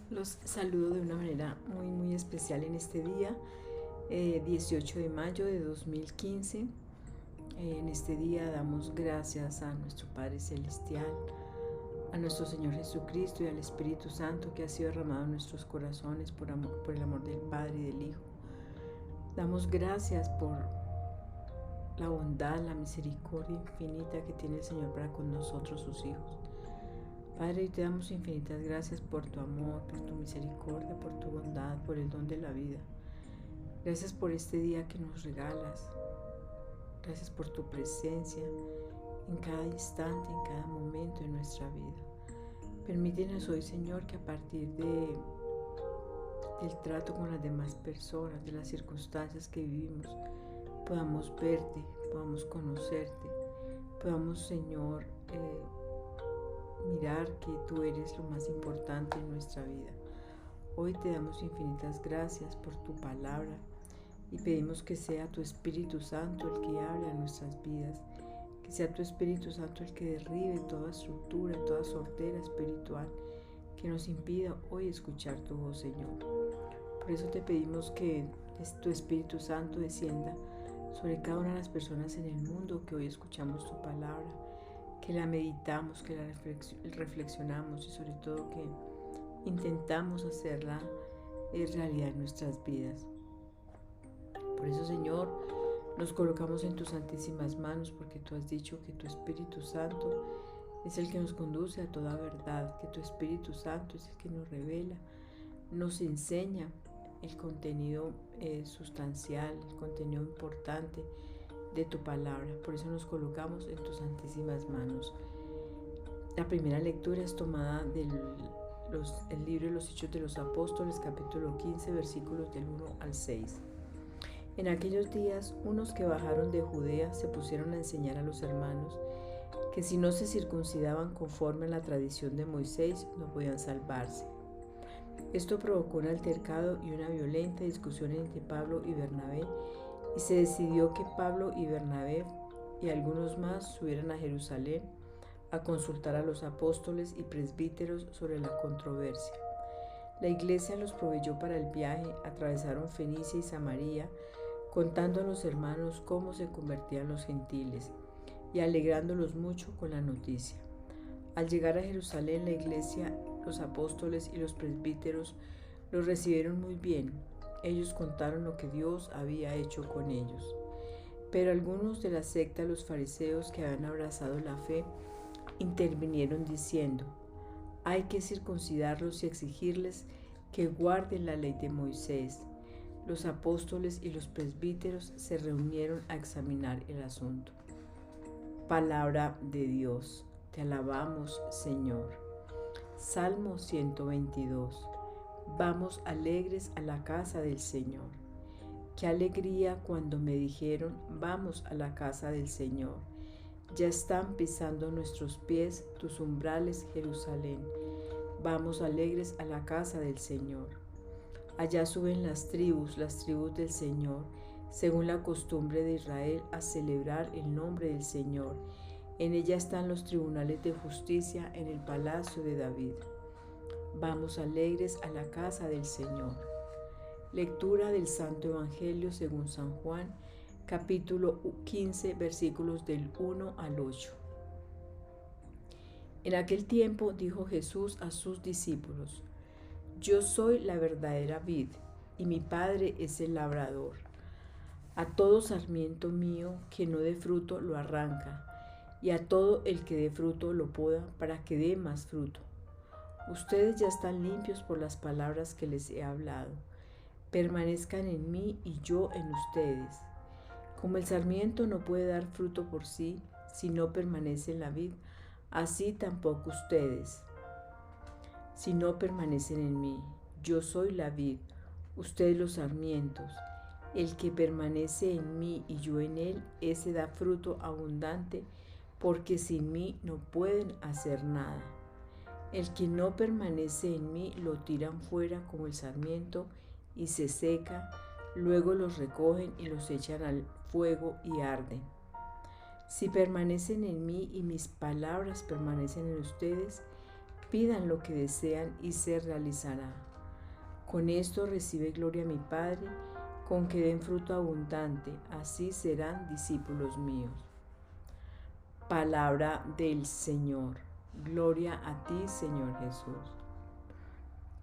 Los saludo de una manera muy especial en este día, 18 de mayo de 2015. En este día damos gracias a nuestro Padre Celestial, a nuestro Señor Jesucristo y al Espíritu Santo que ha sido derramado en nuestros corazones por el amor del Padre y del Hijo. Damos gracias por la bondad, la misericordia infinita que tiene el Señor para con nosotros, sus hijos. Padre, te damos infinitas gracias por tu amor, por tu misericordia, por tu bondad, por el don de la vida. Gracias por este día que nos regalas. Gracias por tu presencia en cada instante, en cada momento de nuestra vida. Permítenos hoy, Señor, que a partir del trato con las demás personas, de las circunstancias que vivimos, podamos verte, podamos conocerte, podamos, Señor, mirar que tú eres lo más importante en nuestra vida. Hoy te damos infinitas gracias por tu palabra y pedimos que sea tu Espíritu Santo el que hable a nuestras vidas, que sea tu Espíritu Santo el que derribe toda estructura, toda sordera espiritual que nos impida hoy escuchar tu voz, Señor. Por eso te pedimos que tu Espíritu Santo descienda sobre cada una de las personas en el mundo que hoy escuchamos tu palabra, que la meditamos, que la reflexionamos y sobre todo que intentamos hacerla realidad en nuestras vidas. Por eso, Señor, nos colocamos en tus santísimas manos, porque tú has dicho que tu Espíritu Santo es el que nos conduce a toda verdad, que tu Espíritu Santo es el que nos revela, nos enseña el contenido sustancial, el contenido importante de tu palabra. Por eso nos colocamos en tus santísimas manos. La primera lectura es tomada del libro de los Hechos de los Apóstoles, capítulo 15, versículos del 1 al 6. En aquellos días, unos que bajaron de Judea se pusieron a enseñar a los hermanos que si no se circuncidaban conforme a la tradición de Moisés, no podían salvarse. Esto provocó un altercado y una violenta discusión entre Pablo y Bernabé, y se decidió que Pablo y Bernabé y algunos más subieran a Jerusalén a consultar a los apóstoles y presbíteros sobre la controversia. La iglesia los proveyó para el viaje, atravesaron Fenicia y Samaria, contando a los hermanos cómo se convertían los gentiles y alegrándolos mucho con la noticia. Al llegar a Jerusalén, la iglesia, los apóstoles y los presbíteros los recibieron muy bien. Ellos contaron lo que Dios había hecho con ellos. Pero algunos de la secta, los fariseos que habían abrazado la fe, intervinieron diciendo: hay que circuncidarlos y exigirles que guarden la ley de Moisés. Los apóstoles y los presbíteros se reunieron a examinar el asunto. Palabra de Dios. Te alabamos, Señor. Salmo 122. Vamos alegres a la casa del Señor. Qué alegría cuando me dijeron: vamos a la casa del Señor. Ya están pisando nuestros pies tus umbrales, Jerusalén. Vamos alegres a la casa del Señor. Allá suben las tribus del Señor, según la costumbre de Israel, a celebrar el nombre del Señor. En ella están los tribunales de justicia en el palacio de David. Vamos alegres a la casa del Señor. Lectura del Santo Evangelio según San Juan, capítulo 15, versículos del 1 al 8. En aquel tiempo dijo Jesús a sus discípulos: yo soy la verdadera vid, y mi Padre es el labrador. A todo sarmiento mío que no dé fruto lo arranca, y a todo el que dé fruto lo poda para que dé más fruto. Ustedes ya están limpios por las palabras que les he hablado. Permanezcan en mí y yo en ustedes. Como el sarmiento no puede dar fruto por sí si no permanece en la vid, así tampoco ustedes si no permanecen en mí. Yo soy la vid, ustedes los sarmientos. El que permanece en mí y yo en él, ese da fruto abundante, porque sin mí no pueden hacer nada. El que no permanece en mí lo tiran fuera como el sarmiento y se seca, luego los recogen y los echan al fuego y arden. Si permanecen en mí y mis palabras permanecen en ustedes, Pidan lo que desean y se realizará. Con esto recibe gloria mi Padre, con que den fruto abundante, así serán discípulos míos. Palabra del Señor. Gloria a ti, Señor Jesús.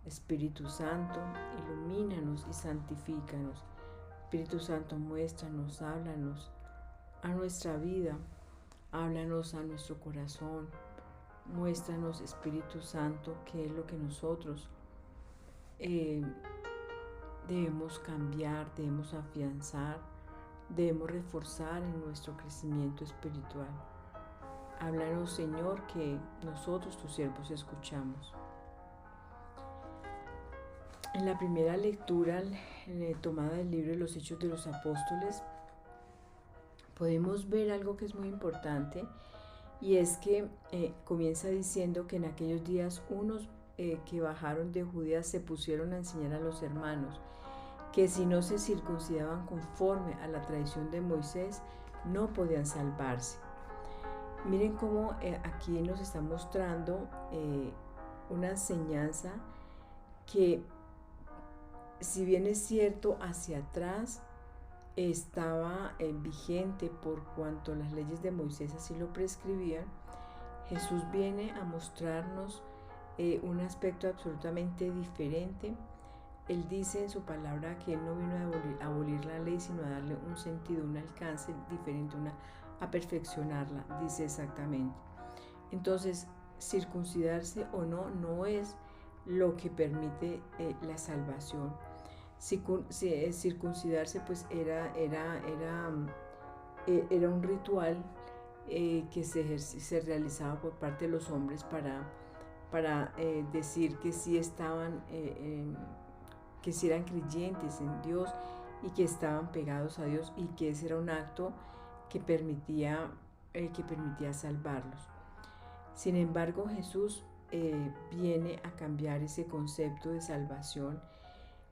Espíritu Santo, ilumínanos y santifícanos. Espíritu Santo, muéstranos, háblanos a nuestra vida, háblanos a nuestro corazón. Muéstranos, Espíritu Santo, qué es lo que nosotros debemos cambiar, debemos afianzar, debemos reforzar en nuestro crecimiento espiritual. Háblanos, Señor, que nosotros, tus siervos, escuchamos. En la primera lectura, tomada del libro de los Hechos de los Apóstoles, podemos ver algo que es muy importante, y es que comienza diciendo que en aquellos días unos que bajaron de Judea se pusieron a enseñar a los hermanos que si no se circuncidaban conforme a la tradición de Moisés, no podían salvarse. Miren cómo aquí nos está mostrando una enseñanza que, si bien es cierto, hacia atrás estaba vigente por cuanto las leyes de Moisés así lo prescribían, Jesús viene a mostrarnos un aspecto absolutamente diferente. Él dice en su palabra que Él no vino a abolir la ley, sino a darle un sentido, un alcance diferente, a perfeccionarla, dice exactamente. Entonces, circuncidarse o no, no es lo que permite la salvación. Circuncidarse pues era un ritual que se realizaba por parte de los hombres para decir que sí estaban, que sí eran creyentes en Dios y que estaban pegados a Dios, y que ese era un acto que permitía salvarlos. Sin embargo, Jesús viene a cambiar ese concepto de salvación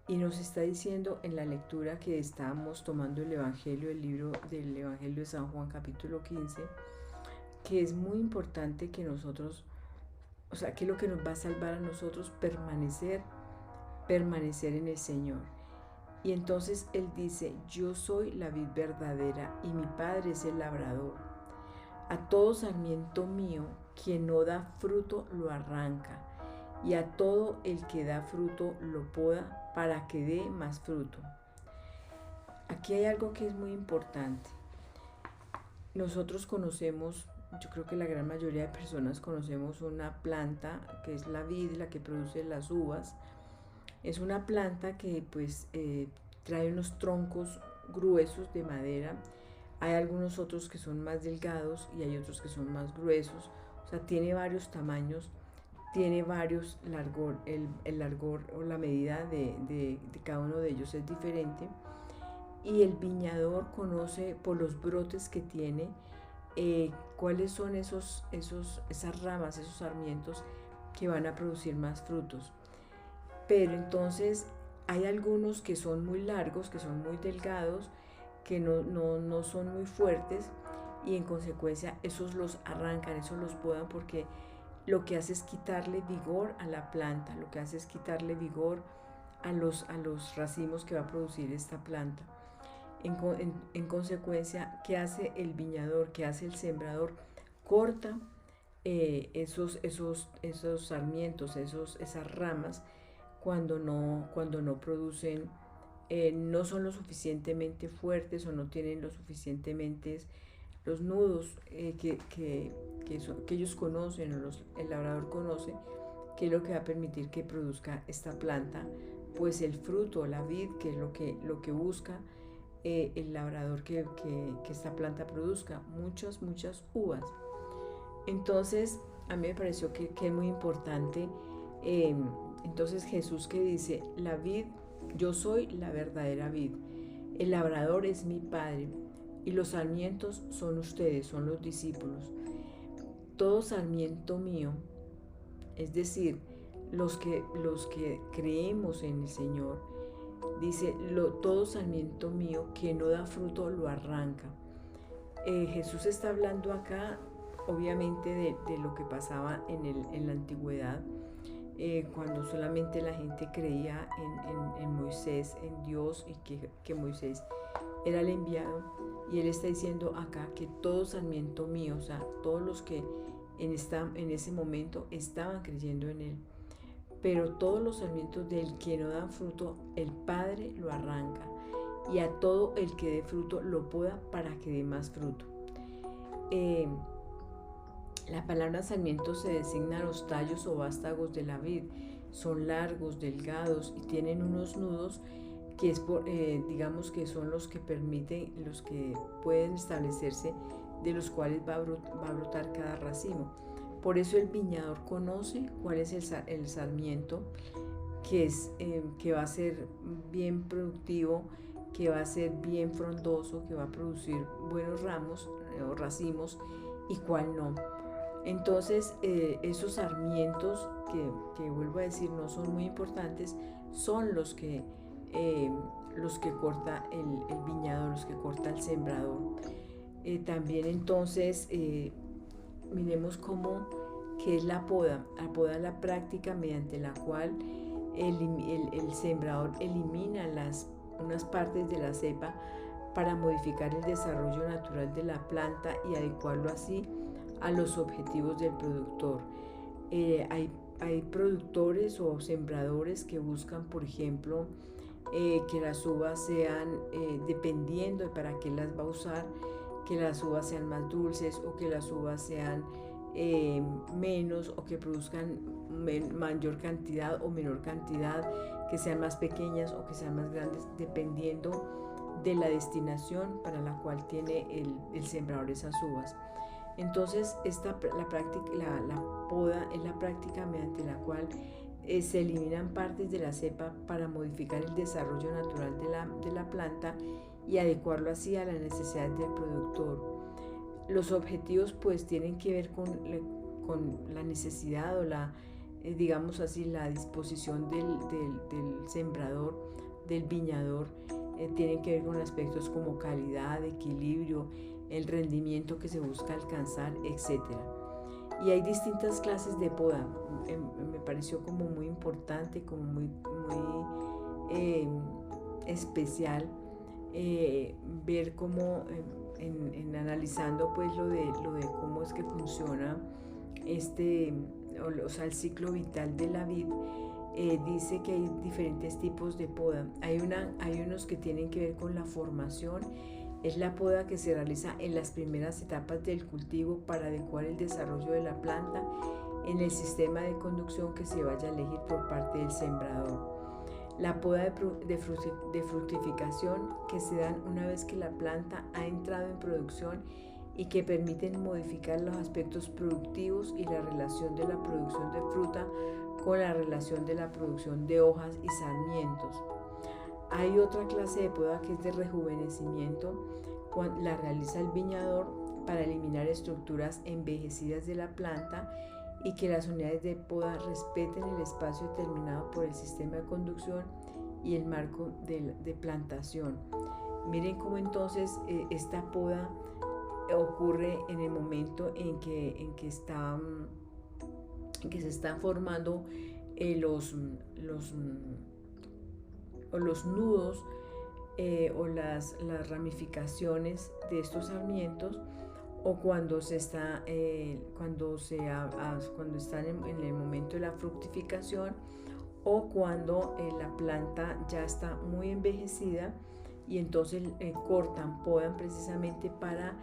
y nos está diciendo en la lectura que estamos tomando el Evangelio, el libro del Evangelio de San Juan, capítulo 15, que es muy importante que nosotros, que lo que nos va a salvar a nosotros, permanecer en el Señor. Y entonces Él dice: yo soy la vid verdadera y mi Padre es el labrador. A todo sarmiento mío que no da fruto lo arranca, y a todo el que da fruto lo poda para que dé más fruto. Aquí hay algo que es muy importante. Nosotros conocemos, yo creo que la gran mayoría de personas conocemos una planta que es la vid, la que produce las uvas. Es una planta que pues trae unos troncos gruesos de madera. Hay algunos otros que son más delgados y hay otros que son más gruesos. O sea, tiene varios tamaños, tiene varios largor, el largor o la medida de cada uno de ellos es diferente. Y el viñador conoce por los brotes que tiene cuáles son esas ramas, esos sarmientos que van a producir más frutos. Pero entonces hay algunos que son muy largos, que son muy delgados, que no son muy fuertes, y en consecuencia esos los arrancan, esos los podan, porque lo que hace es quitarle vigor a la planta, lo que hace es quitarle vigor a los racimos que va a producir esta planta. En consecuencia, ¿qué hace el viñador? ¿Qué hace el sembrador? Corta esos sarmientos, esas ramas, cuando no producen, no son lo suficientemente fuertes o no tienen lo suficientemente los nudos que ellos conocen, o el labrador conoce, que es lo que va a permitir que produzca esta planta, pues el fruto, la vid, que es lo que busca el labrador, que esta planta produzca muchas uvas. Entonces, a mí me pareció que es muy importante. Entonces Jesús, que dice: la vid, yo soy la verdadera vid, el labrador es mi Padre, y los sarmientos son ustedes, son los discípulos. Todo sarmiento mío, es decir, los que creemos en el Señor, dice: todo sarmiento mío que no da fruto lo arranca. Jesús está hablando acá obviamente de lo que pasaba en la antigüedad, cuando solamente la gente creía en Moisés, en Dios, y que Moisés era el enviado. Y él está diciendo acá que todo sarmiento mío, o sea, todos los que en ese momento estaban creyendo en él, pero todos los sarmientos del que no dan fruto, el Padre lo arranca, y a todo el que dé fruto lo poda para que dé más fruto. La palabra sarmiento se designa a los tallos o vástagos de la vid. Son largos, delgados y tienen unos nudos que digamos que son los que permiten, los que pueden establecerse, de los cuales va a brotar cada racimo. Por eso el viñador conoce cuál es el sarmiento que va a ser bien productivo, que va a ser bien frondoso, que va a producir buenos ramos o racimos, y cuál no. Entonces, esos sarmientos que vuelvo a decir no son muy importantes, son los que corta el viñador, los que corta el sembrador. También entonces miremos qué es la poda. La poda es la práctica mediante la cual el sembrador elimina unas partes de la cepa para modificar el desarrollo natural de la planta y adecuarlo así a los objetivos del productor. Hay productores o sembradores que buscan, por ejemplo, que las uvas sean, dependiendo de para qué las va a usar, que las uvas sean más dulces o que las uvas sean menos, o que produzcan mayor cantidad o menor cantidad, que sean más pequeñas o que sean más grandes, dependiendo de la destinación para la cual tiene el sembrador esas uvas. Entonces, la poda es la práctica mediante la cual se eliminan partes de la cepa para modificar el desarrollo natural de la planta y adecuarlo así a las necesidades del productor. Los objetivos pues tienen que ver con la necesidad o digamos así, la disposición del sembrador, del viñador. Tienen que ver con aspectos como calidad, equilibrio, el rendimiento que se busca alcanzar, etc. Y hay distintas clases de poda. Me pareció como muy importante, como muy especial ver cómo analizando pues lo de cómo es que funciona o sea, el ciclo vital de la vid. Dice que hay diferentes tipos de poda. Hay unos que tienen que ver con la formación. Es la poda que se realiza en las primeras etapas del cultivo para adecuar el desarrollo de la planta en el sistema de conducción que se vaya a elegir por parte del sembrador. La poda de fructificación, que se dan una vez que la planta ha entrado en producción y que permiten modificar los aspectos productivos y la relación de la producción de fruta con la relación de la producción de hojas y sarmientos. Hay otra clase de poda que es de rejuvenecimiento, la realiza el viñador para eliminar estructuras envejecidas de la planta y que las unidades de poda respeten el espacio determinado por el sistema de conducción y el marco de plantación. Miren cómo entonces esta poda ocurre en el momento en que se están formando los nudos o las ramificaciones de estos sarmientos, o cuando están en el momento de la fructificación, o cuando la planta ya está muy envejecida y entonces podan precisamente para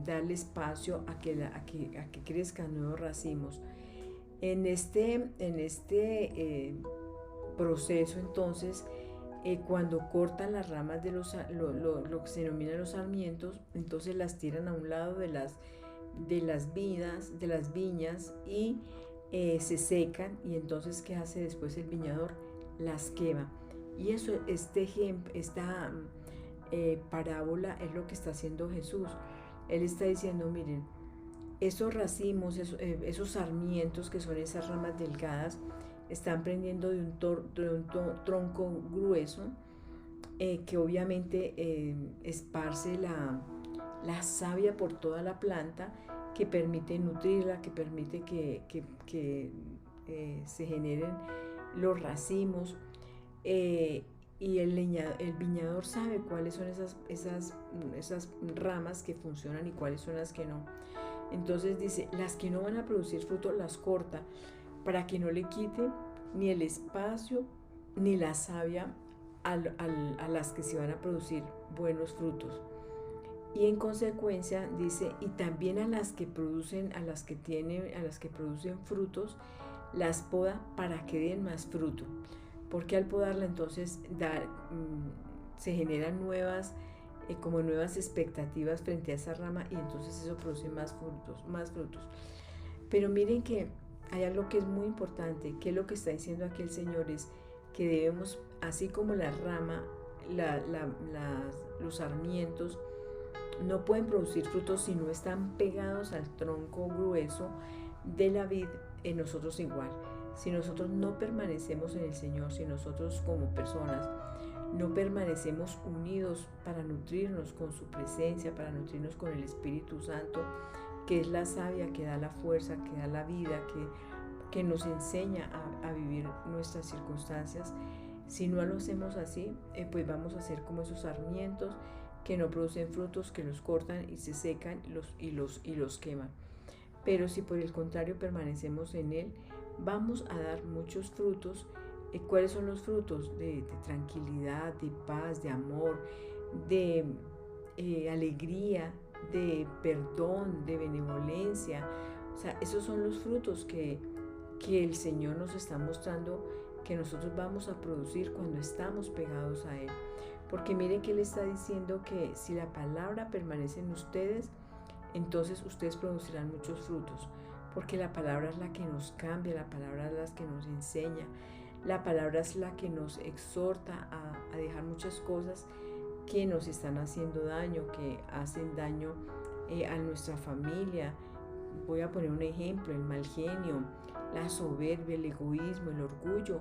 darle espacio a que crezcan nuevos racimos. En este proceso, entonces, cuando cortan las ramas de lo que se denomina los sarmientos, entonces las tiran a un lado de las viñas y se secan, y entonces ¿qué hace después el viñador? Las quema. Y esta parábola es lo que está haciendo Jesús. Él está diciendo, miren, esos racimos, esos sarmientos, que son esas ramas delgadas, están prendiendo de un tronco grueso, que obviamente esparce la savia por toda la planta que permite nutrirla, que permite que se generen los racimos. Y el viñador sabe cuáles son esas ramas que funcionan y cuáles son las que no. Entonces dice, las que no van a producir fruto las corta para que no le quite ni el espacio ni la savia a las que se van a producir buenos frutos. Y en consecuencia dice, y también a las que producen frutos, las poda para que den más fruto. Porque al podarla entonces se generan nuevas expectativas frente a esa rama, y entonces eso produce más frutos. Pero miren que hay algo que es muy importante, que lo que está diciendo aquí el Señor es que debemos, así como la rama, los sarmientos no pueden producir frutos si no están pegados al tronco grueso de la vid, en nosotros igual. Si nosotros no permanecemos en el Señor, si nosotros como personas no permanecemos unidos para nutrirnos con su presencia, para nutrirnos con el Espíritu Santo, que es la savia que da la fuerza, que da la vida, que nos enseña a vivir nuestras circunstancias, si no lo hacemos así, pues vamos a ser como esos sarmientos que no producen frutos, que los cortan y se secan y los queman. Pero si por el contrario permanecemos en Él, vamos a dar muchos frutos. ¿Cuáles son los frutos? De tranquilidad, de paz, de amor, de alegría, de perdón, de benevolencia. O sea, esos son los frutos que el Señor nos está mostrando que nosotros vamos a producir cuando estamos pegados a Él. Porque miren que Él está diciendo que si la palabra permanece en ustedes, entonces ustedes producirán muchos frutos. Porque la palabra es la que nos cambia, la palabra es la que nos enseña, la palabra es la que nos exhorta a dejar muchas cosas que nos están haciendo daño, que hacen daño a nuestra familia. Voy a poner un ejemplo: el mal genio, la soberbia, el egoísmo, el orgullo.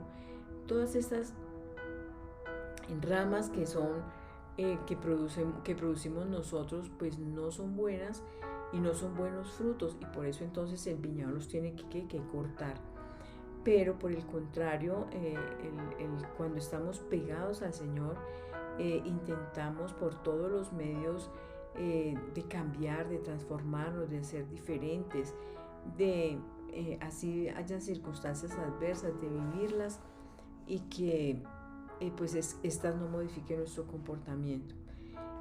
Todas estas ramas que son que producimos nosotros, pues no son buenas y no son buenos frutos, y por eso entonces el viñador los tiene que cortar. Pero por el contrario, cuando estamos pegados al Señor, intentamos por todos los medios de cambiar, de transformarnos, de ser diferentes, de así hayan circunstancias adversas, de vivirlas y que pues estas no modifiquen nuestro comportamiento.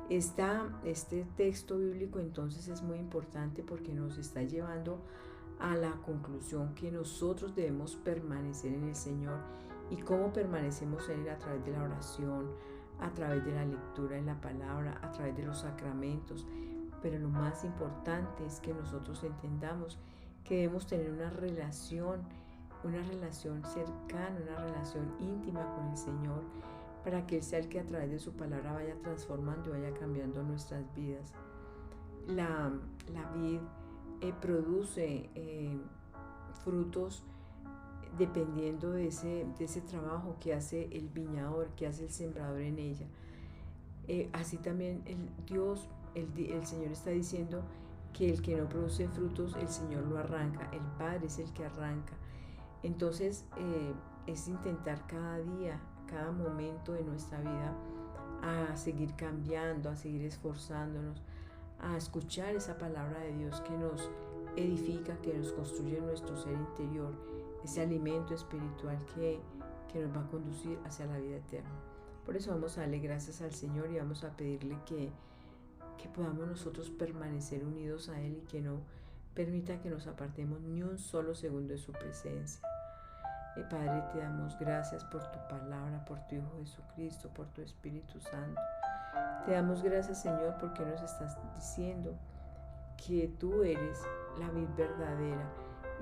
Este texto bíblico entonces es muy importante porque nos está llevando a la conclusión que nosotros debemos permanecer en el Señor. ¿Y cómo permanecemos en Él? A través de la oración, a través de la lectura en la palabra, a través de los sacramentos. Pero lo más importante es que nosotros entendamos que debemos tener una relación cercana, una relación íntima con el Señor, para que Él sea el que a través de su palabra vaya transformando y vaya cambiando nuestras vidas. La vid produce frutos dependiendo de ese trabajo que hace el viñador, que hace el sembrador en ella. Así también el Señor está diciendo que el que no produce frutos, el Señor lo arranca, el Padre es el que arranca. Entonces es intentar cada día, cada momento de nuestra vida, a seguir cambiando, a seguir esforzándonos, a escuchar esa palabra de Dios que nos edifica, que nos construye en nuestro ser interior, ese alimento espiritual que nos va a conducir hacia la vida eterna. Por eso vamos a darle gracias al Señor y vamos a pedirle que podamos nosotros permanecer unidos a Él y que no permita que nos apartemos ni un solo segundo de su presencia. Padre, te damos gracias por tu palabra, por tu Hijo Jesucristo, por tu Espíritu Santo. Te damos gracias, Señor, porque nos estás diciendo que tú eres la vid verdadera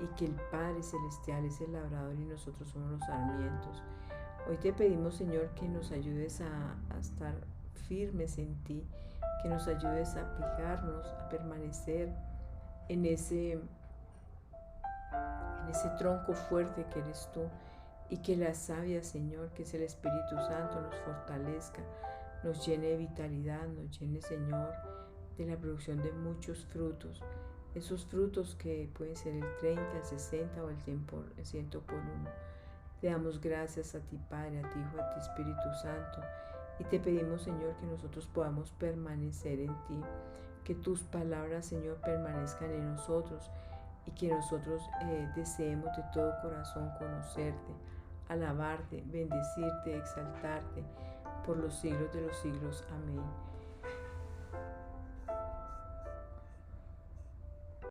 y que el Padre Celestial es el labrador y nosotros somos los sarmientos. Hoy te pedimos, Señor, que nos ayudes a estar firmes en ti, que nos ayudes a pegarnos, a permanecer en ese tronco fuerte que eres tú, y que la savia, Señor, que es el Espíritu Santo, nos fortalezca, nos llene de vitalidad, nos llene, Señor, de la producción de muchos frutos, esos frutos que pueden ser el 30, el 60 o el 100 por uno. Te damos gracias a ti, Padre, a ti, Hijo, a ti, Espíritu Santo, y te pedimos, Señor, que nosotros podamos permanecer en ti, que tus palabras, Señor, permanezcan en nosotros y que nosotros deseemos de todo corazón conocerte, alabarte, bendecirte, exaltarte por los siglos de los siglos. Amén.